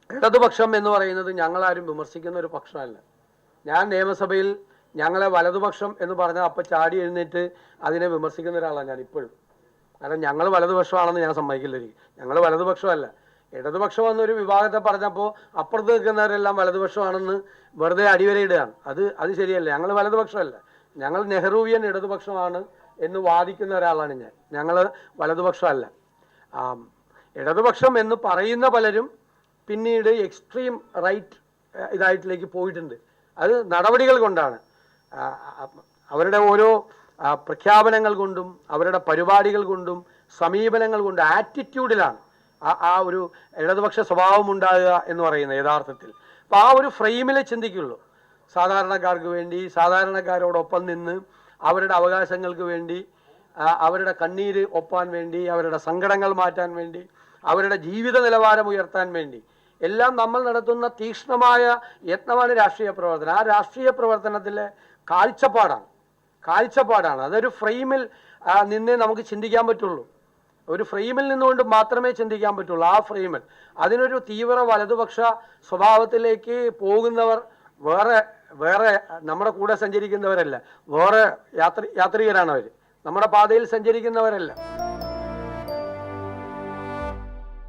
ഇടതുപക്ഷം എന്ന് പറയുന്നത് ഞങ്ങളാരും വിമർശിക്കുന്ന ഒരു പക്ഷമല്ല. ഞാൻ നിയമസഭയിൽ ഞങ്ങളെ വലതുപക്ഷം എന്ന് പറഞ്ഞാൽ അപ്പം ചാടി എഴുന്നേറ്റ് അതിനെ വിമർശിക്കുന്ന ഒരാളാണ് ഞാൻ ഇപ്പോഴും. കാരണം ഞങ്ങൾ വലതുപക്ഷമാണെന്ന് ഞാൻ സമ്മതിക്കില്ല. ഞങ്ങൾ വലതുപക്ഷമല്ല. ഇടതുപക്ഷം എന്നൊരു വിഭാഗത്തെ പറഞ്ഞപ്പോൾ അപ്പുറത്ത് നിൽക്കുന്നവരെല്ലാം വലതുപക്ഷമാണെന്ന് വെറുതെ അടിവരയിടുകയാണ്. അത് ശരിയല്ല. ഞങ്ങൾ വലതുപക്ഷമല്ല. ഞങ്ങൾ നെഹ്റുവിയൻ ഇടതുപക്ഷമാണ് എന്ന് വാദിക്കുന്ന ഒരാളാണ് ഞാൻ. ഞങ്ങൾ വലതുപക്ഷമല്ല. ഇടതുപക്ഷം എന്ന് പറയുന്ന പലരും പിന്നീട് എക്സ്ട്രീം റൈറ്റ് ഇതായിട്ടിലേക്ക് പോയിട്ടുണ്ട്. അത് നടപടികൾ കൊണ്ടാണ്. അവരുടെ ഓരോ പ്രഖ്യാപനങ്ങൾ കൊണ്ടും അവരുടെ പരിപാടികൾ കൊണ്ടും സമീപനങ്ങൾ കൊണ്ടും ആറ്റിറ്റ്യൂഡിലാണ് ആ ഒരു ഇടതുപക്ഷ സ്വഭാവം ഉണ്ടാകുക എന്ന് പറയുന്നത് യഥാർത്ഥത്തിൽ. അപ്പോൾ ആ ഒരു ഫ്രെയിമിലെ ചിന്തിക്കുള്ളൂ. സാധാരണക്കാർക്ക് വേണ്ടി, സാധാരണക്കാരോടൊപ്പം നിന്ന് അവരുടെ അവകാശങ്ങൾക്ക് വേണ്ടി, അവരുടെ കണ്ണീര് ഒപ്പാൻ വേണ്ടി, അവരുടെ സങ്കടങ്ങൾ മാറ്റാൻ വേണ്ടി, അവരുടെ ജീവിത നിലവാരം ഉയർത്താൻ വേണ്ടി എല്ലാം നമ്മൾ നടത്തുന്ന തീക്ഷ്ണമായ യത്നമാണ് രാഷ്ട്രീയ പ്രവർത്തനം. ആ രാഷ്ട്രീയ പ്രവർത്തനത്തിലെ കാഴ്ചപ്പാടാണ്. അതൊരു ഫ്രെയിമിൽ നിന്നേ നമുക്ക് ചിന്തിക്കാൻ പറ്റുള്ളൂ. ഒരു ഫ്രെയിമിൽ നിന്നുകൊണ്ട് മാത്രമേ ചിന്തിക്കാൻ പറ്റുള്ളൂ. ആ ഫ്രെയിമിൽ അതിനൊരു തീവ്ര വലതുപക്ഷ സ്വഭാവത്തിലേക്ക് പോകുന്നവർ വേറെ നമ്മുടെ കൂടെ സഞ്ചരിക്കുന്നവരല്ല, വേറെ യാത്രികരാണ് അവർ. നമ്മുടെ പാതയിൽ സഞ്ചരിക്കുന്നവരല്ല.